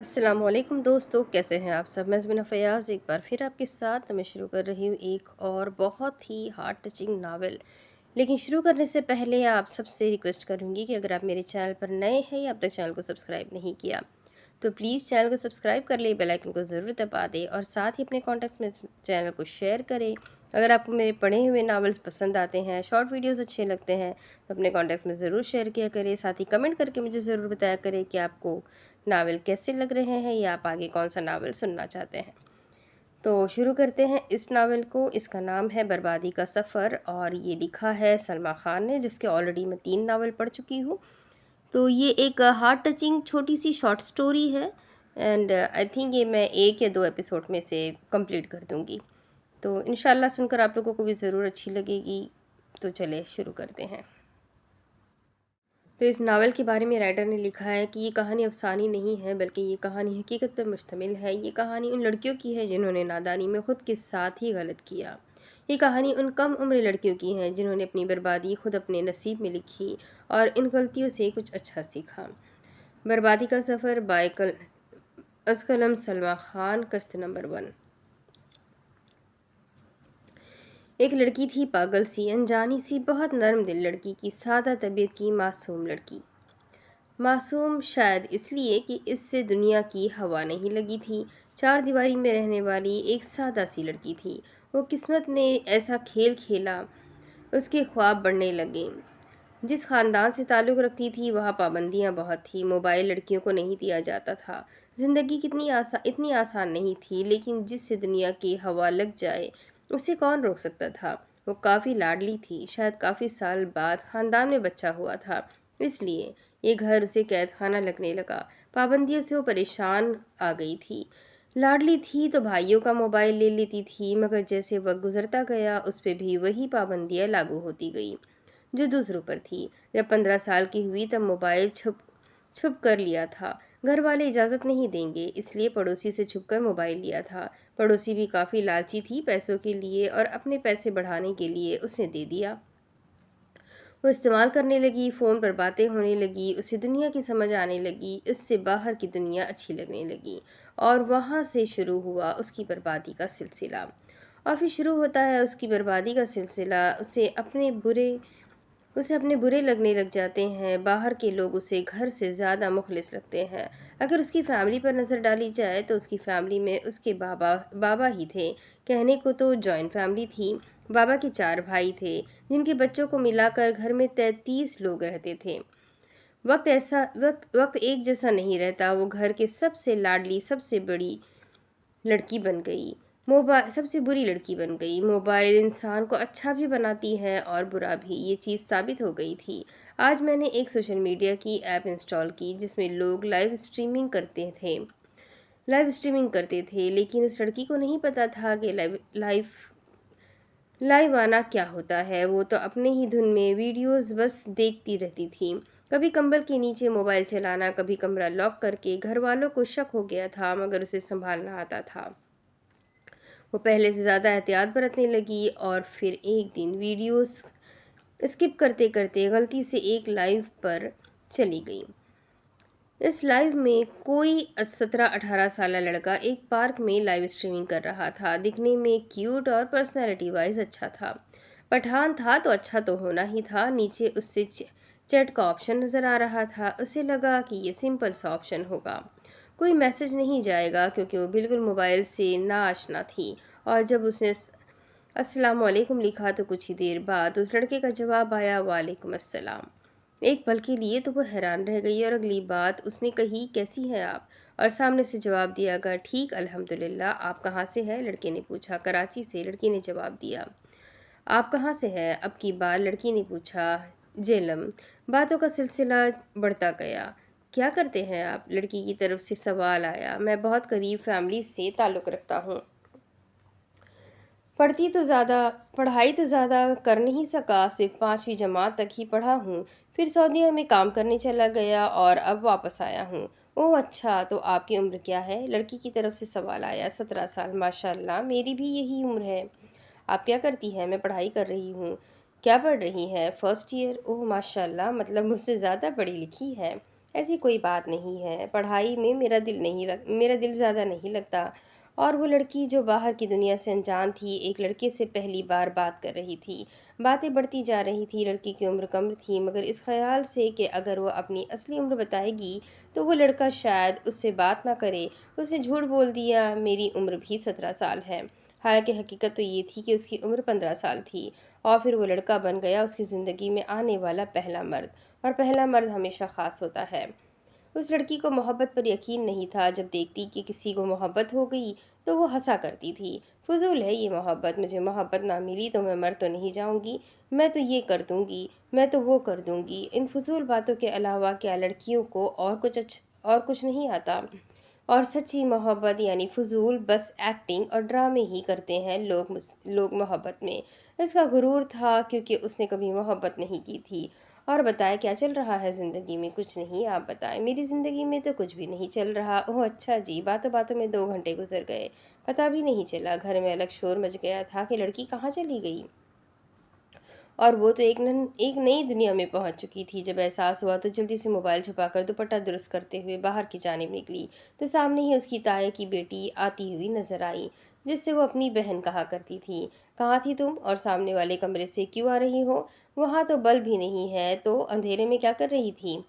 السلام علیکم دوستو، کیسے ہیں آپ سب؟ میں زمینہ فیاض ایک بار پھر آپ کے ساتھ میں شروع کر رہی ہوں ایک اور بہت ہی ہارٹ ٹچنگ ناول۔ لیکن شروع کرنے سے پہلے آپ سب سے ریکویسٹ کروں گی کہ اگر آپ میرے چینل پر نئے ہیں یا اب تک چینل کو سبسکرائب نہیں کیا تو پلیز چینل کو سبسکرائب کر لیں، بیل آئیکن کو ضرور دبا دیں اور ساتھ ہی اپنے کانٹیکٹس میں چینل کو شیئر کریں۔ اگر آپ کو میرے پڑھے ہوئے ناولز پسند آتے ہیں، شارٹ ویڈیوز اچھے لگتے ہیں تو اپنے کانٹیکٹس میں ضرور شیئر کیا کریں۔ ساتھ ہی کمنٹ کر کے مجھے ضرور بتایا کریں کہ آپ کو ناول کیسے لگ رہے ہیں یا آپ آگے کون سا ناول سننا چاہتے ہیں۔ تو شروع کرتے ہیں اس ناول کو۔ اس کا نام ہے بربادی کا سفر اور یہ لکھا ہے سلمیٰ خان نے، جس کے آلریڈی میں 3 ناول پڑھ چکی ہوں۔ تو یہ ایک ہارٹ ٹچنگ چھوٹی سی شارٹ سٹوری ہے اینڈ آئی تھنک یہ میں 1 یا 2 ایپیسوڈ میں سے کمپلیٹ کر دوں گی، تو انشاءاللہ سن کر آپ لوگوں کو بھی ضرور اچھی لگے گی۔ تو چلے شروع کرتے ہیں۔ تو اس ناول کے بارے میں رائٹر نے لکھا ہے کہ یہ کہانی افسانے نہیں ہے بلکہ یہ کہانی حقیقت پر مشتمل ہے۔ یہ کہانی ان لڑکیوں کی ہے جنہوں نے نادانی میں خود کے ساتھ ہی غلط کیا۔ یہ کہانی ان کم عمر لڑکیوں کی ہے جنہوں نے اپنی بربادی خود اپنے نصیب میں لکھی اور ان غلطیوں سے کچھ اچھا سیکھا۔ بربادی کا سفر بائی از قلم سلمیٰ خان، قسط نمبر 1۔ ایک لڑکی تھی پاگل سی، انجانی سی، بہت نرم دل لڑکی کی، سادہ طبیعت کی معصوم لڑکی۔ معصوم شاید اس لیے کہ اس سے دنیا کی ہوا نہیں لگی تھی۔ 4 دیواری میں رہنے والی ایک سادہ سی لڑکی تھی۔ وہ قسمت نے ایسا کھیل کھیلا، اس کے خواب بڑھنے لگے۔ جس خاندان سے تعلق رکھتی تھی وہاں پابندیاں بہت تھیں۔ موبائل لڑکیوں کو نہیں دیا جاتا تھا۔ زندگی اتنی آسان نہیں تھی، لیکن جس سے دنیا کی ہوا لگ جائے اسے کون روک سکتا تھا؟ وہ کافی لاڈلی تھی۔ شاید کافی سال بعد خاندان میں بچہ ہوا تھا، اس لیے یہ گھر اسے قید خانہ لگنے لگا۔ پابندیوں سے وہ پریشان آ گئی تھی۔ لاڈلی تھی تو بھائیوں کا موبائل لے لیتی تھی، مگر جیسے وقت گزرتا گیا اس پہ بھی وہی پابندیاں لاگو ہوتی گئی جو دوسروں پر تھی۔ جب 15 سال کی ہوئی تب موبائل چھپ کر لیا تھا۔ گھر والے اجازت نہیں دیں گے، اس لیے پڑوسی سے چھپ کر موبائل لیا تھا۔ پڑوسی بھی کافی لالچی تھی پیسوں کے لیے اور اپنے پیسے بڑھانے کے لیے اس نے دے دیا۔ وہ استعمال کرنے لگی، فون پر باتیں ہونے لگی، اسے دنیا کی سمجھ آنے لگی، اس سے باہر کی دنیا اچھی لگنے لگی اور وہاں سے شروع ہوا اس کی بربادی کا سلسلہ۔ اور پھر شروع ہوتا ہے اس کی بربادی کا سلسلہ۔ اسے اپنے برے لگنے لگ جاتے ہیں۔ باہر کے لوگ اسے گھر سے زیادہ مخلص لگتے ہیں۔ اگر اس کی فیملی پر نظر ڈالی جائے تو اس کی فیملی میں اس کے بابا ہی تھے۔ کہنے کو تو جوائنٹ فیملی تھی۔ بابا کے 4 بھائی تھے جن کے بچوں کو ملا کر گھر میں 33 لوگ رہتے تھے۔ وقت ایک جیسا نہیں رہتا۔ وہ گھر کے سب سے لاڈلی، سب سے بڑی لڑکی بن گئی، سب سے بری لڑکی بن گئی۔ موبائل انسان کو اچھا بھی بناتی ہے اور برا بھی، یہ چیز ثابت ہو گئی تھی۔ آج میں نے ایک سوشل میڈیا کی ایپ انسٹال کی جس میں لوگ لائیو اسٹریمنگ کرتے تھے، لیکن اس لڑکی کو نہیں پتا تھا کہ لائیو آنا کیا ہوتا ہے۔ وہ تو اپنے ہی دھن میں ویڈیوز بس دیکھتی رہتی تھی۔ کبھی کمبل کے نیچے موبائل چلانا، کبھی کمرہ لاک کر کے۔ گھر والوں کو شک ہو گیا تھا مگر اسے سنبھالنا آتا تھا۔ وہ پہلے سے زیادہ احتیاط برتنے لگی اور پھر ایک دن ویڈیوز اسکپ کرتے کرتے غلطی سے ایک لائیو پر چلی گئی۔ اس لائیو میں کوئی 17-18 سالہ لڑکا ایک پارک میں لائیو اسٹریمنگ کر رہا تھا۔ دکھنے میں کیوٹ اور پرسنالٹی وائز اچھا تھا۔ پٹھان تھا تو اچھا تو ہونا ہی تھا۔ نیچے اس سے چیٹ کا آپشن نظر آ رہا تھا۔ اسے لگا کہ یہ سمپل سا آپشن ہوگا، کوئی میسج نہیں جائے گا، کیونکہ وہ بالکل موبائل سے ناآشنا تھی۔ اور جب اس نے السلام علیکم لکھا تو کچھ ہی دیر بعد اس لڑکے کا جواب آیا، وعلیکم السلام۔ ایک پل کے لیے تو وہ حیران رہ گئی اور اگلی بات اس نے کہی، کیسی ہیں آپ؟ اور سامنے سے جواب دیا گیا، ٹھیک الحمدللہ۔ آپ کہاں سے ہیں؟ لڑکے نے پوچھا۔ کراچی سے، لڑکی نے جواب دیا۔ آپ کہاں سے ہیں؟ اب کی بار لڑکی نے پوچھا۔ جیلم۔ باتوں کا سلسلہ بڑھتا گیا۔ کیا کرتے ہیں آپ؟ لڑکی کی طرف سے سوال آیا۔ میں بہت قریب فیملی سے تعلق رکھتا ہوں۔ پڑھائی تو زیادہ کر نہیں سکا، صرف 5ویں جماعت تک ہی پڑھا ہوں، پھر سعودیہ میں کام کرنے چلا گیا اور اب واپس آیا ہوں۔ اوہ اچھا، تو آپ کی عمر کیا ہے؟ لڑکی کی طرف سے سوال آیا۔ 17 سال۔ ماشاءاللہ، میری بھی یہی عمر ہے۔ آپ کیا کرتی ہیں؟ میں پڑھائی کر رہی ہوں۔ کیا پڑھ رہی ہیں؟ 1st year. اوہ ماشاءاللہ، مطلب مجھ سے زیادہ پڑھی لکھی ہے۔ ایسی کوئی بات نہیں ہے، پڑھائی میں میرا دل زیادہ نہیں لگتا۔ اور وہ لڑکی جو باہر کی دنیا سے انجان تھی، ایک لڑکے سے پہلی بار بات کر رہی تھی۔ باتیں بڑھتی جا رہی تھی، لڑکی کی عمر کم تھی، مگر اس خیال سے کہ اگر وہ اپنی اصلی عمر بتائے گی تو وہ لڑکا شاید اس سے بات نہ کرے، اس نے جھوٹ بول دیا، میری عمر بھی 17 سال ہے۔ حالانکہ حقیقت تو یہ تھی کہ اس کی عمر 15 سال تھی۔ اور پھر وہ لڑکا بن گیا اس کی زندگی میں آنے والا پہلا مرد، اور پہلا مرد ہمیشہ خاص ہوتا ہے۔ اس لڑکی کو محبت پر یقین نہیں تھا، جب دیکھتی کہ کسی کو محبت ہو گئی تو وہ ہنسا کرتی تھی، فضول ہے یہ محبت، مجھے محبت نہ ملی تو میں مر تو نہیں جاؤں گی، میں تو یہ کر دوں گی، میں تو وہ کر دوں گی۔ ان فضول باتوں کے علاوہ کیا لڑکیوں کو اور کچھ نہیں آتا؟ اور سچی محبت یعنی فضول، بس ایکٹنگ اور ڈرامے ہی کرتے ہیں لوگ محبت میں۔ اس کا غرور تھا کیونکہ اس نے کبھی محبت نہیں کی تھی۔ اور بتائیں کیا چل رہا ہے زندگی میں؟ کچھ نہیں، آپ بتائیں۔ میری زندگی میں تو کچھ بھی نہیں چل رہا۔ اوہ اچھا جی، باتوں باتوں میں 2 گھنٹے گزر گئے، پتہ بھی نہیں چلا۔ گھر میں الگ شور مچ گیا تھا کہ لڑکی کہاں چلی گئی، اور وہ تو ایک نئی دنیا میں پہنچ چکی تھی۔ جب احساس ہوا تو جلدی سے موبائل چھپا کر دوپٹہ درست کرتے ہوئے باہر کی جانب نکلی تو سامنے ہی اس کی تایا کی بیٹی آتی ہوئی نظر آئی، جس سے وہ اپنی بہن کہا کرتی تھی۔ کہاں تھی تم، اور سامنے والے کمرے سے کیوں آ رہی ہو؟ وہاں تو بلب بھی نہیں ہے، تو اندھیرے میں کیا کر رہی تھی؟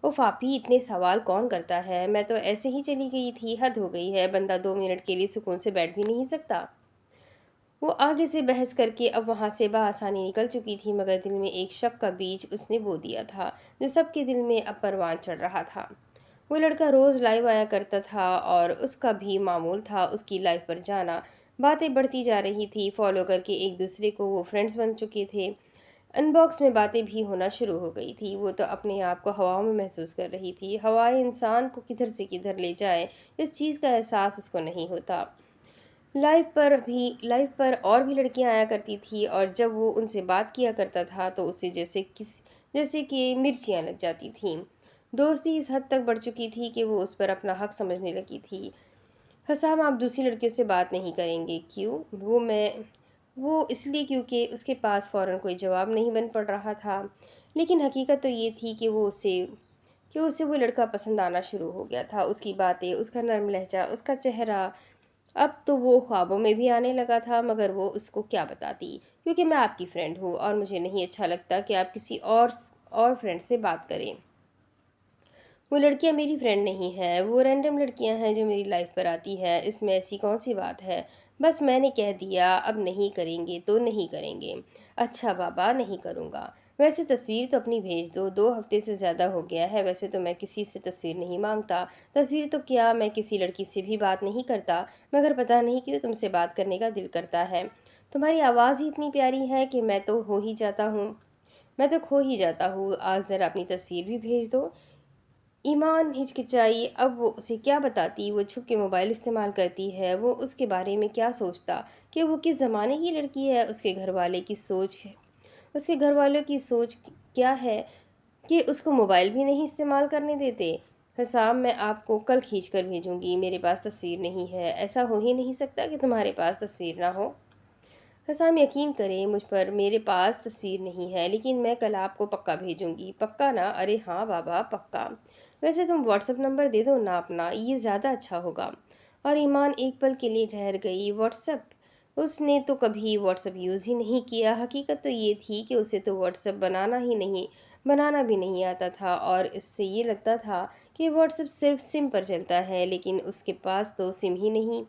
اف آپی، اتنے سوال کون کرتا ہے، میں تو ایسے ہی چلی گئی تھی۔ حد ہو گئی ہے، بندہ 2 منٹ کے لیے سکون سے بیٹھ بھی نہیں سکتا۔ وہ آگے سے بحث کر کے اب وہاں سے بآسانی نکل چکی تھی، مگر دل میں ایک شک کا بیج اس نے بو دیا تھا جو سب کے دل میں اب پروان چڑھ رہا تھا۔ وہ لڑکا روز لائیو آیا کرتا تھا اور اس کا بھی معمول تھا اس کی لائف پر جانا۔ باتیں بڑھتی جا رہی تھی، فالو کر کے ایک دوسرے کو وہ فرینڈز بن چکے تھے۔ ان باکس میں باتیں بھی ہونا شروع ہو گئی تھی۔ وہ تو اپنے آپ کو ہواؤں میں محسوس کر رہی تھی، ہوائیں انسان کو کدھر سے کدھر لے جائیں، اس چیز کا احساس اس کو نہیں ہوتا۔ لائف پر اور بھی لڑکیاں آیا کرتی تھی، اور جب وہ ان سے بات کیا کرتا تھا تو اسے جیسے کہ مرچیاں لگ جاتی تھیں۔ دوستی اس حد تک بڑھ چکی تھی کہ وہ اس پر اپنا حق سمجھنے لگی تھی۔ حسام، آپ دوسری لڑکیوں سے بات نہیں کریں گے؟ کیوں؟ وہ اس لیے کیونکہ اس کے پاس فوراً کوئی جواب نہیں بن پڑ رہا تھا، لیکن حقیقت تو یہ تھی کہ اسے وہ لڑکا پسند آنا شروع ہو گیا تھا۔ اس کی باتیں، اس کا نرم لہجہ، اس کا چہرہ، اب تو وہ خوابوں میں بھی آنے لگا تھا، مگر وہ اس کو کیا بتاتی، کیونکہ میں آپ کی فرینڈ ہوں اور مجھے نہیں اچھا لگتا کہ آپ کسی اور فرینڈ سے بات کریں۔ وہ لڑکیاں میری فرینڈ نہیں ہیں، وہ رینڈم لڑکیاں ہیں جو میری لائف پر آتی ہے، اس میں ایسی کون سی بات ہے؟ بس میں نے کہہ دیا، اب نہیں کریں گے تو نہیں کریں گے۔ اچھا بابا، نہیں کروں گا۔ ویسے تصویر تو اپنی بھیج دو، 2 ہفتے سے زیادہ ہو گیا ہے۔ ویسے تو میں کسی سے تصویر نہیں مانگتا، تصویر تو کیا، میں کسی لڑکی سے بھی بات نہیں کرتا، مگر پتہ نہیں کیوں تم سے بات کرنے کا دل کرتا ہے۔ تمہاری آواز ہی اتنی پیاری ہے کہ میں تو کھو ہی جاتا ہوں۔ آج ذرا اپنی تصویر بھی بھیج دو۔ ایمان ہچکچائی، اب وہ اسے کیا بتاتی؟ وہ چھپ کے موبائل استعمال کرتی ہے، وہ اس کے بارے میں کیا سوچتا کہ وہ کس زمانے کی لڑکی ہے؟ اس کے گھر والوں کی سوچ کیا ہے کہ اس کو موبائل بھی نہیں استعمال کرنے دیتے؟ حسام، میں آپ کو کل کھینچ کر بھیجوں گی، میرے پاس تصویر نہیں ہے۔ ایسا ہو ہی نہیں سکتا کہ تمہارے پاس تصویر نہ ہو۔ حسام، یقین کریں مجھ پر، میرے پاس تصویر نہیں ہے، لیکن میں کل آپ کو پکا بھیجوں گی۔ پکا نا؟ ارے ہاں بابا، پکا۔ ویسے تم واٹس ایپ نمبر دے دو نا اپنا، یہ زیادہ اچھا ہوگا۔ اور ایمان ایک پل کے لیے ٹھہر گئی۔ What's app? اس نے تو کبھی واٹس ایپ یوز ہی نہیں کیا۔ حقیقت تو یہ تھی کہ اسے تو واٹس ایپ بنانا بھی نہیں آتا تھا، اور اس سے یہ لگتا تھا کہ واٹس ایپ صرف سم پر چلتا ہے، لیکن اس کے پاس تو سم ہی نہیں۔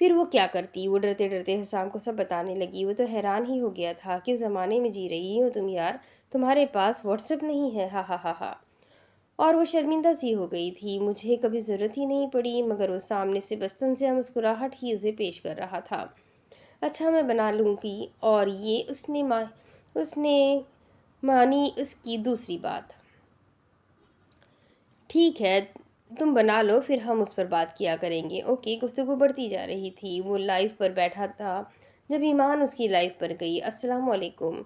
پھر وہ کیا کرتی؟ وہ ڈرتے ڈرتے حسام کو سب بتانے لگی۔ وہ تو حیران ہی ہو گیا تھا، کس زمانے میں جی رہی ہو تم یار، تمہارے پاس واٹس ایپ نہیں ہے؟ ہا ہا ہا ہا۔ اور وہ شرمندہ سی ہو گئی تھی۔ مجھے کبھی ضرورت ہی نہیں پڑی، مگر وہ سامنے سے بس طنزیہ مسکراہٹ ہی اسے پیش کر رہا تھا۔ اچھا، میں بنا لوں گی۔ اور یہ اس نے مانی اس کی دوسری بات۔ ٹھیک ہے، تم بنا لو، پھر ہم اس پر بات کیا کریں گے۔ اوکے۔ گفتگو بڑھتی جا رہی تھی۔ وہ لائف پر بیٹھا تھا جب ایمان اس کی لائف پر گئی۔ السلام علیکم۔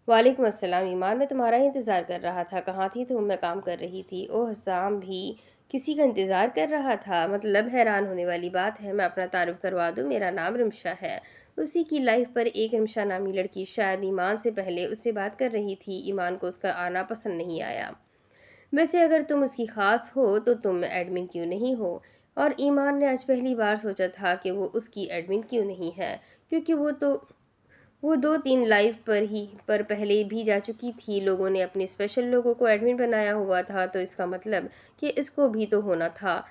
وعلیکم السلام ایمان، میں تمہارا ہی انتظار کر رہا تھا۔ کہاں تھی تم؟ میں کام کر رہی تھی۔ اوہ، حسام بھی کسی کا انتظار کر رہا تھا؟ مطلب حیران ہونے والی بات ہے۔ میں اپنا تعارف کروا دوں، میرا نام رمشا ہے۔ اسی کی لائف پر ایک رمشا نامی لڑکی شاید ایمان سے پہلے اس سے بات کر رہی تھی۔ ایمان کو اس کا آنا پسند نہیں آیا۔ ویسے اگر تم اس کی خاص ہو تو تم ایڈمن کیوں نہیں ہو؟ اور ایمان نے آج پہلی بار سوچا تھا کہ وہ اس کی ایڈمن کیوں نہیں ہے، کیونکہ وہ 2-3 لائیو پر پہلے بھی جا چکی تھی۔ لوگوں نے اپنے اسپیشل لوگوں کو ایڈمن بنایا ہوا تھا، تو اس کا مطلب کہ اس کو بھی تو ہونا تھا،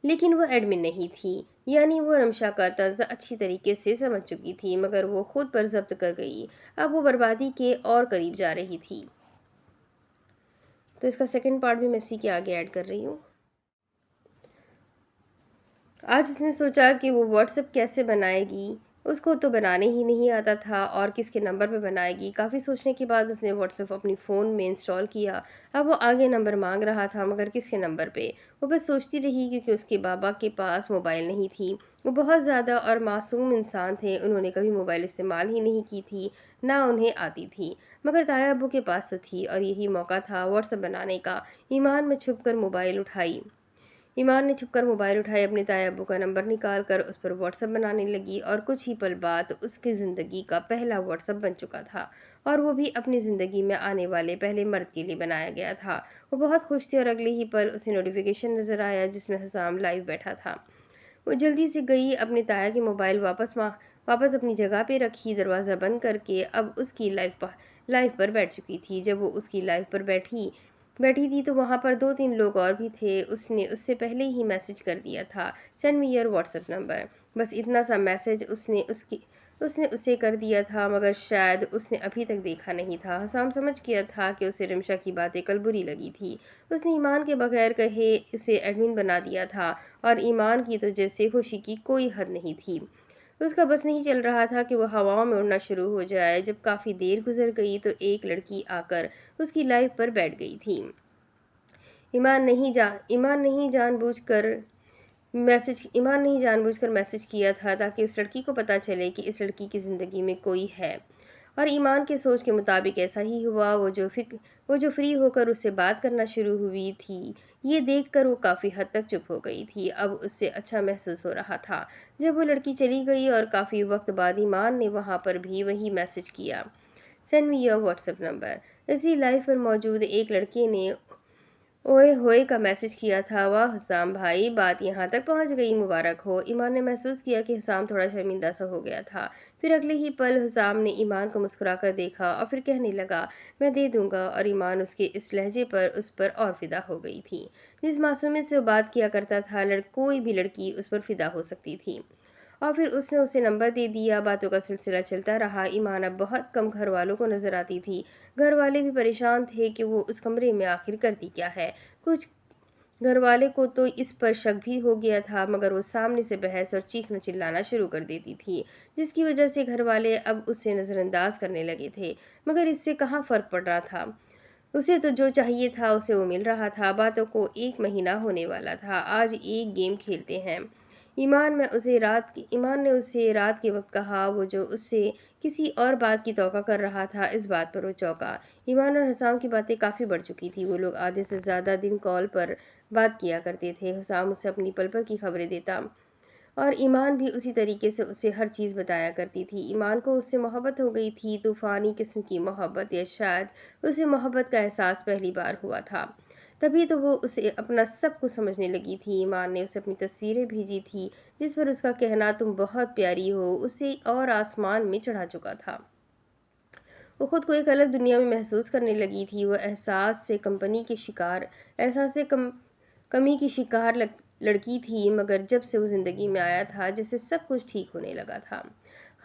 لیکن وہ ایڈمن نہیں تھی۔ یعنی وہ رمشا کا طنز اچھی طریقے سے سمجھ چکی تھی، مگر وہ خود پر ضبط کر گئی۔ اب وہ بربادی کے اور قریب جا رہی تھی۔ تو اس کا سیکنڈ پارٹ بھی میں اسی کے آگے ایڈ کر رہی ہوں۔ آج اس نے سوچا کہ وہ واٹس ایپ کیسے بنائے گی، اس کو تو بنانے ہی نہیں آتا تھا، اور کس کے نمبر پہ بنائے گی۔ کافی سوچنے کے بعد اس نے واٹس ایپ اپنی فون میں انسٹال کیا۔ اب وہ آگے نمبر مانگ رہا تھا، مگر کس کے نمبر پہ؟ وہ بس سوچتی رہی، کیونکہ اس کے بابا کے پاس موبائل نہیں تھی۔ وہ بہت زیادہ اور معصوم انسان تھے، انہوں نے کبھی موبائل استعمال ہی نہیں کی تھی، نہ انہیں آتی تھی، مگر تایا ابو کے پاس تو تھی، اور یہی موقع تھا واٹس ایپ بنانے کا۔ ایمان نے چھپ کر موبائل اٹھائی، اپنے تایا ابو کا نمبر نکال کر اس پر واٹس ایپ بنانے لگی، اور کچھ ہی پل بعد اس کی زندگی کا پہلا واٹس ایپ بن چکا تھا، اور وہ بھی اپنی زندگی میں آنے والے پہلے مرد کے لیے بنایا گیا تھا۔ وہ بہت خوش تھی، اور اگلے ہی پل اسے نوٹیفیکیشن نظر آیا جس میں حسام لائیو بیٹھا تھا۔ وہ جلدی سے گئی، اپنے تایا کی موبائل واپس اپنی جگہ پہ رکھی، دروازہ بند کر کے۔ اب اس کی لائیو پر بیٹھ چکی تھی۔ جب وہ اس کی لائیو پر بیٹھی تھی تو وہاں پر 2-3 لوگ اور بھی تھے۔ اس نے اس سے پہلے ہی میسج کر دیا تھا، send me your what's app number. بس اتنا سا میسج اس نے اسے کر دیا تھا، مگر شاید اس نے ابھی تک دیکھا نہیں تھا۔ حسام سمجھ گیا تھا کہ اسے رمشا کی باتیں کل بری لگی تھی۔ اس نے ایمان کے بغیر کہے اسے ایڈمن بنا دیا تھا، اور ایمان کی تو جیسے خوشی کی کوئی حد نہیں تھی۔ اس کا بس نہیں چل رہا تھا کہ وہ ہواؤں میں اڑنا شروع ہو جائے۔ جب کافی دیر گزر گئی تو ایک لڑکی آ کر اس کی لائیو پر بیٹھ گئی تھی۔ ایمان نہیں جان بوجھ کر میسج کیا تھا تاکہ اس لڑکی کو پتہ چلے کہ اس لڑکی کی زندگی میں کوئی ہے، اور ایمان کے سوچ کے مطابق ایسا ہی ہوا۔ وہ جو فری ہو کر اس سے بات کرنا شروع ہوئی تھی، یہ دیکھ کر وہ کافی حد تک چپ ہو گئی تھی۔ اب اس سے اچھا محسوس ہو رہا تھا۔ جب وہ لڑکی چلی گئی اور کافی وقت بعد ایمان نے وہاں پر بھی وہی میسج کیا، send me your what's app number. اسی لائیو پر موجود ایک لڑکے نے اوئے ہوئے کا میسج کیا تھا، واہ حسام بھائی، بات یہاں تک پہنچ گئی، مبارک ہو۔ ایمان نے محسوس کیا کہ حسام تھوڑا شرمندہ سا ہو گیا تھا۔ پھر اگلے ہی پل حسام نے ایمان کو مسکرا کر دیکھا، اور پھر کہنے لگا، میں دے دوں گا، اور ایمان اس کے اس لہجے پر اس پر اور فدا ہو گئی تھی۔ جس معصومیت سے وہ بات کیا کرتا تھا، کوئی بھی لڑکی اس پر فدا ہو سکتی تھی۔ اور پھر اس نے اسے نمبر دے دیا۔ باتوں کا سلسلہ چلتا رہا۔ ایمان اب بہت کم گھر والوں کو نظر آتی تھی۔ گھر والے بھی پریشان تھے کہ وہ اس کمرے میں آخر کرتی کیا ہے۔ کچھ گھر والے کو تو اس پر شک بھی ہو گیا تھا، مگر وہ سامنے سے بحث اور چیخنا چلانا شروع کر دیتی تھی، جس کی وجہ سے گھر والے اب اسے نظر انداز کرنے لگے تھے، مگر اس سے کہاں فرق پڑ رہا تھا۔ اسے تو جو چاہیے تھا اسے وہ مل رہا تھا۔ باتوں کو 1 مہینہ ہونے والا تھا۔ آج ایک گیم کھیلتے ہیں، ایمان نے اسے رات کے وقت کہا۔ وہ جو اس سے کسی اور بات کی توقع کر رہا تھا، اس بات پر وہ چونکا۔ ایمان اور حسام کی باتیں کافی بڑھ چکی تھی۔ وہ لوگ آدھے سے زیادہ دن کال پر بات کیا کرتے تھے۔ حسام اسے اپنی پل پل کی خبریں دیتا، اور ایمان بھی اسی طریقے سے اسے ہر چیز بتایا کرتی تھی۔ ایمان کو اس سے محبت ہو گئی تھی، طوفانی قسم کی محبت، یا شاید اسے محبت کا احساس پہلی بار ہوا تھا۔ تبھی تو وہ اسے اپنا سب کچھ سمجھنے لگی تھی۔ ایمان نے اسے اپنی تصویریں بھیجی تھی، جس پر اس کا کہنا تم بہت پیاری ہو اسے اور آسمان میں چڑھا چکا تھا۔ وہ خود کو ایک الگ دنیا میں محسوس کرنے لگی تھی۔ وہ احساس سے کمی کی شکار لڑکی تھی، مگر جب سے وہ زندگی میں آیا تھا جیسے سب کچھ ٹھیک ہونے لگا تھا۔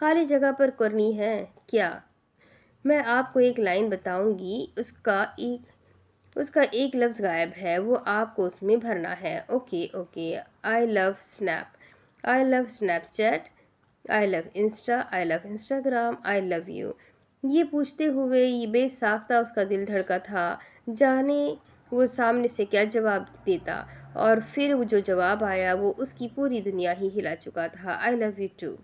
خالی جگہ پر کرنی ہے کیا؟ میں آپ کو ایک لائن بتاؤں گی، اس کا ایک لفظ غائب ہے، وہ آپ کو اس میں بھرنا ہے۔ Okay, I love Snapchat, I love Insta, I love Instagram, I love you. یہ پوچھتے ہوئے یہ بے ساختہ اس کا دل دھڑکا تھا، جانے وہ سامنے سے کیا جواب دیتا، اور پھر وہ جو جواب آیا وہ اس کی پوری دنیا ہی ہلا چکا تھا۔ آئی لو یو ٹو۔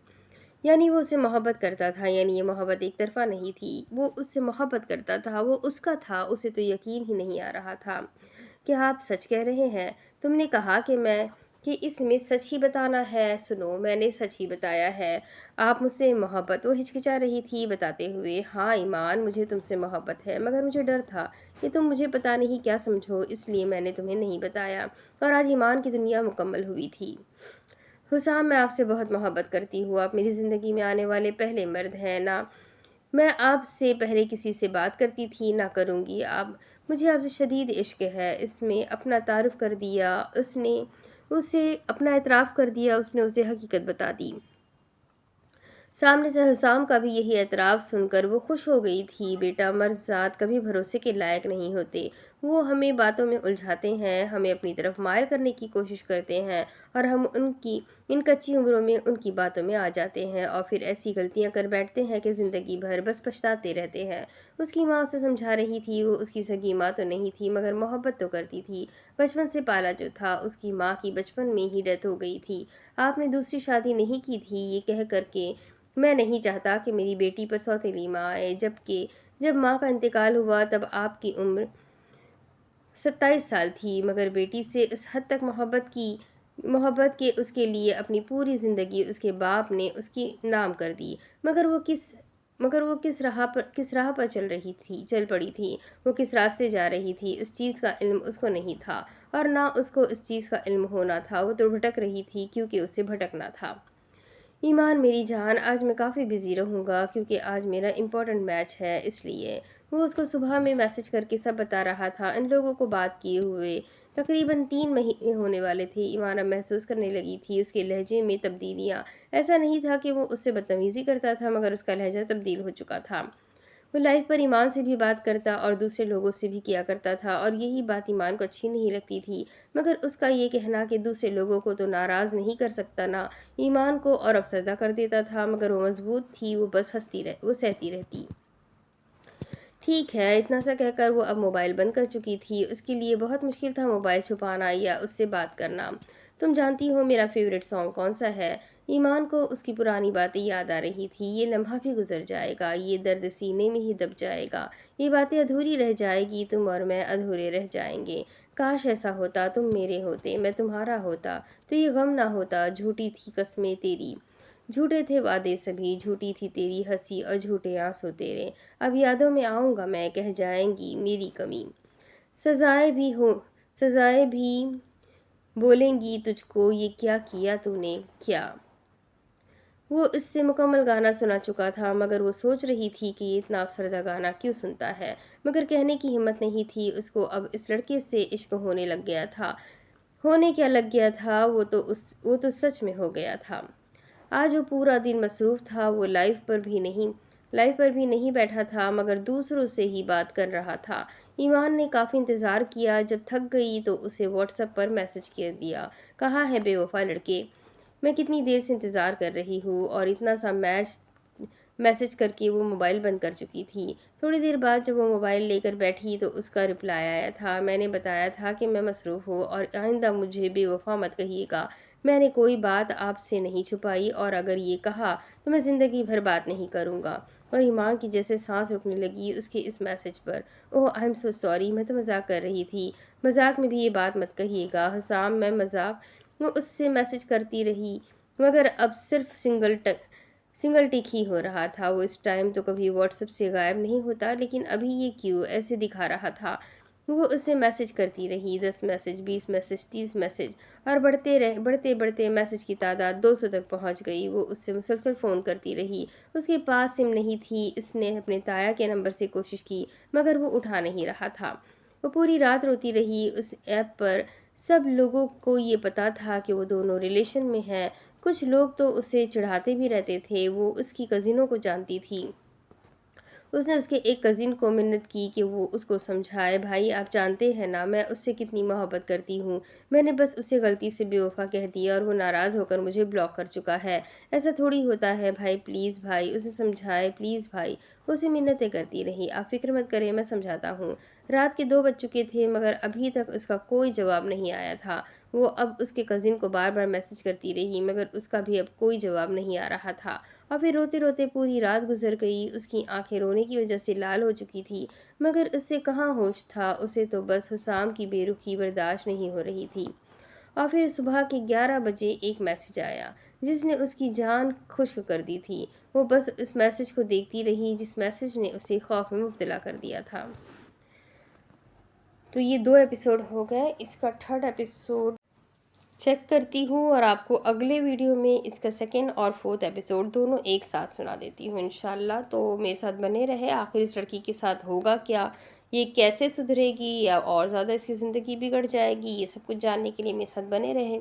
یعنی وہ اسے محبت کرتا تھا، یعنی یہ محبت ایک طرفہ نہیں تھی۔ وہ اس سے محبت کرتا تھا، وہ اس کا تھا۔ اسے تو یقین ہی نہیں آ رہا تھا۔ کیا آپ سچ کہہ رہے ہیں؟ تم نے کہا کہ میں کہ اس میں سچ ہی بتانا ہے؟ سنو، میں نے سچ ہی بتایا ہے، آپ مجھ سے محبت، وہ ہچکچا رہی تھی بتاتے ہوئے، ہاں ایمان، مجھے تم سے محبت ہے، مگر مجھے ڈر تھا کہ تم مجھے پتہ نہیں کیا سمجھو، اس لیے میں نے تمہیں نہیں بتایا۔ اور آج ایمان کی دنیا مکمل ہوئی تھی۔ حسام، میں آپ سے بہت محبت کرتی ہوں، آپ میری زندگی میں آنے والے پہلے مرد ہیں، نہ میں آپ سے پہلے کسی سے بات کرتی تھی نہ کروں گی۔ مجھے آپ سے شدید عشق ہے۔ اس میں اپنا تعارف کر دیا، اس نے اسے اپنا اعتراف کر دیا، اس نے اسے حقیقت بتا دی۔ سامنے سے حسام کا بھی یہی اعتراف سن کر وہ خوش ہو گئی تھی۔ بیٹا، مرد ذات کبھی بھروسے کے لائق نہیں ہوتے، وہ ہمیں باتوں میں الجھاتے ہیں، ہمیں اپنی طرف مائل کرنے کی کوشش کرتے ہیں، اور ہم ان کچی عمروں میں ان کی باتوں میں آ جاتے ہیں اور پھر ایسی غلطیاں کر بیٹھتے ہیں کہ زندگی بھر بس پچھتاتے رہتے ہیں۔ اس کی ماں اسے سمجھا رہی تھی، وہ اس کی سگی ماں تو نہیں تھی مگر محبت تو کرتی تھی۔ بچپن سے پالا جو تھا، اس کی ماں کی بچپن میں ہی ڈیتھ ہو گئی تھی۔ آپ نے دوسری شادی نہیں کی تھی، یہ کہہ کر کے میں نہیں چاہتا کہ میری بیٹی پر سوتیلی ماں آئے، جب ماں کا انتقال ہوا تب آپ کی عمر 27 سال تھی، مگر بیٹی سے اس حد تک محبت کہ اس کے لیے اپنی پوری زندگی اس کے باپ نے اس کی نام کر دی۔ مگر وہ کس راہ پر چل پڑی تھی، وہ کس راستے جا رہی تھی، اس چیز کا علم اس کو نہیں تھا، اور نہ اس کو اس چیز کا علم ہونا تھا۔ وہ تو بھٹک رہی تھی کیونکہ اسے بھٹکنا تھا۔ ایمان میری جان، آج میں کافی بزی رہوں گا کیونکہ آج میرا امپورٹنٹ میچ ہے، اس لیے۔ وہ اس کو صبح میں میسج کر کے سب بتا رہا تھا۔ ان لوگوں کو بات کیے ہوئے تقریباً 3 مہینے ہونے والے تھے۔ ایمان اب محسوس کرنے لگی تھی اس کے لہجے میں تبدیلیاں۔ ایسا نہیں تھا کہ وہ اس سے بدتمیزی کرتا تھا، مگر اس کا لہجہ تبدیل ہو چکا تھا۔ وہ لائف پر ایمان سے بھی بات کرتا اور دوسرے لوگوں سے بھی کیا کرتا تھا، اور یہی بات ایمان کو اچھی نہیں لگتی تھی، مگر اس کا یہ کہنا کہ دوسرے لوگوں کو تو ناراض نہیں کر سکتا نا، ایمان کو اور افسردہ کر دیتا تھا۔ مگر وہ مضبوط تھی، وہ بس وہ سہتی رہتی۔ ٹھیک ہے، اتنا سا کہہ کر وہ اب موبائل بند کر چکی تھی۔ اس کے لیے بہت مشکل تھا موبائل چھپانا یا اس سے بات کرنا۔ تم جانتی ہو میرا فیورٹ سانگ کون سا ہے؟ ایمان کو اس کی پرانی باتیں یاد آ رہی تھی۔ یہ لمحہ بھی گزر جائے گا، یہ درد سینے میں ہی دب جائے گا، یہ باتیں ادھوری رہ جائے گی، تم اور میں ادھورے رہ جائیں گے۔ کاش ایسا ہوتا، تم میرے ہوتے، میں تمہارا ہوتا، تو یہ غم نہ ہوتا۔ جھوٹی تھی قسمیں تیری، جھوٹے تھے وعدے سبھی، جھوٹی تھی تیری ہنسی اور جھوٹے آنسو تیرے۔ اب یادوں میں آؤں گا میں، کہہ جائیں گی میری کمی، سزائیں بھی بولیں گی تجھ کو، یہ کیا کیا تو نے کیا۔ وہ اس سے مکمل گانا سنا چکا تھا، مگر وہ سوچ رہی تھی کہ یہ اتنا افسردہ گانا کیوں سنتا ہے، مگر کہنے کی ہمت نہیں تھی۔ اس کو اب اس لڑکے سے عشق ہونے لگ گیا تھا۔ ہونے کیا لگ گیا تھا، وہ تو سچ میں ہو گیا تھا۔ آج وہ پورا دن مصروف تھا، وہ لائف پر بھی نہیں بیٹھا تھا، مگر دوسروں سے ہی بات کر رہا تھا۔ ایمان نے کافی انتظار کیا، جب تھک گئی تو اسے واٹس ایپ پر میسج کر دیا، کہا ہے بے وفا لڑکے، میں کتنی دیر سے انتظار کر رہی ہوں، اور اتنا سا میسج کر کے وہ موبائل بند کر چکی تھی۔ تھوڑی دیر بعد جب وہ موبائل لے کر بیٹھی تو اس کا رپلائی آیا تھا، میں نے بتایا تھا کہ میں مصروف ہوں اور آئندہ مجھے بے وفا مت کہیے گا۔ میں نے کوئی بات آپ سے نہیں چھپائی، اور اگر یہ کہا تو میں زندگی بھر بات نہیں کروں گا۔ اور ایمان کی جیسے سانس رکنے لگی اس کے اس میسج پر۔ Oh I am so sorry, میں تو مذاق کر رہی تھی، مذاق میں بھی یہ بات مت کہیے گا حسام، میں مذاق۔ وہ اس سے میسج کرتی رہی، مگر اب صرف سنگل ٹک ہی ہو رہا تھا۔ وہ اس ٹائم تو کبھی واٹس ایپ سے غائب نہیں ہوتا، لیکن ابھی یہ کیوں ایسے دکھا رہا تھا۔ وہ اس سے میسج کرتی رہی، 10 میسج، 20 میسج، 30 میسج، اور بڑھتے میسج کی تعداد 200 تک پہنچ گئی۔ وہ اس سے مسلسل فون کرتی رہی، اس کے پاس سم نہیں تھی۔ اس نے اپنے تایا کے نمبر سے کوشش کی، مگر وہ اٹھا نہیں رہا تھا۔ وہ پوری رات روتی رہی۔ اس ایپ پر سب لوگوں کو یہ پتا تھا کہ وہ دونوں ریلیشن میں ہیں، کچھ لوگ تو اسے چڑھاتے بھی رہتے تھے۔ وہ اس کی کزنوں کو جانتی تھی، اس نے اس کے ایک کزن کو منت کی کہ وہ اس کو سمجھائے، بھائی آپ جانتے ہیں نا میں اس سے کتنی محبت کرتی ہوں، میں نے بس اسے غلطی سے بے وفا کہہ دیا اور وہ ناراض ہو کر مجھے بلاک کر چکا ہے، ایسا تھوڑی ہوتا ہے بھائی، پلیز بھائی اسے سمجھائے، پلیز بھائی۔ اسے منتیں کرتی رہی، آپ فکر مت کریں، میں سمجھاتا ہوں۔ رات کے 2 بج چکے تھے، مگر ابھی تک اس کا کوئی جواب نہیں آیا تھا۔ وہ اب اس کے کزن کو بار بار میسج کرتی رہی، مگر اس کا بھی اب کوئی جواب نہیں آ رہا تھا، اور پھر روتے روتے پوری رات گزر گئی۔ اس کی آنکھیں رونے کی وجہ سے لال ہو چکی تھی، مگر اس سے کہاں ہوش تھا، اسے تو بس حسام کی بے رخی برداشت نہیں ہو رہی تھی، اور پھر صبح کے 11 بجے ایک میسج آیا جس نے اس کی جان خشک کر دی تھی۔ وہ بس اس میسج کو دیکھتی رہی جس میسج نے اسے خوف میں مبتلا کر دیا تھا۔ تو یہ 2 ایپیسوڈ ہو گئے، اس کا 3rd ایپیسوڈ چیک کرتی ہوں اور آپ کو اگلے ویڈیو میں اس کا 2nd اور 4th ایپیسوڈ دونوں ایک ساتھ سنا دیتی ہوں انشاءاللہ۔ تو میرے ساتھ بنے رہے، آخر اس لڑکی کے ساتھ ہوگا کیا، یہ کیسے سدھرے گی یا اور زیادہ اس کی زندگی بگڑ جائے گی، یہ سب کچھ جاننے کے لیے میرے ساتھ بنے رہے۔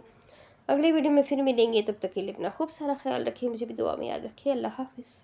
اگلے ویڈیو میں پھر ملیں گے، تب تک کے لیے اپنا خوب سارا خیال رکھیں، مجھے بھی دعا میں یاد رکھیں۔ اللہ حافظ۔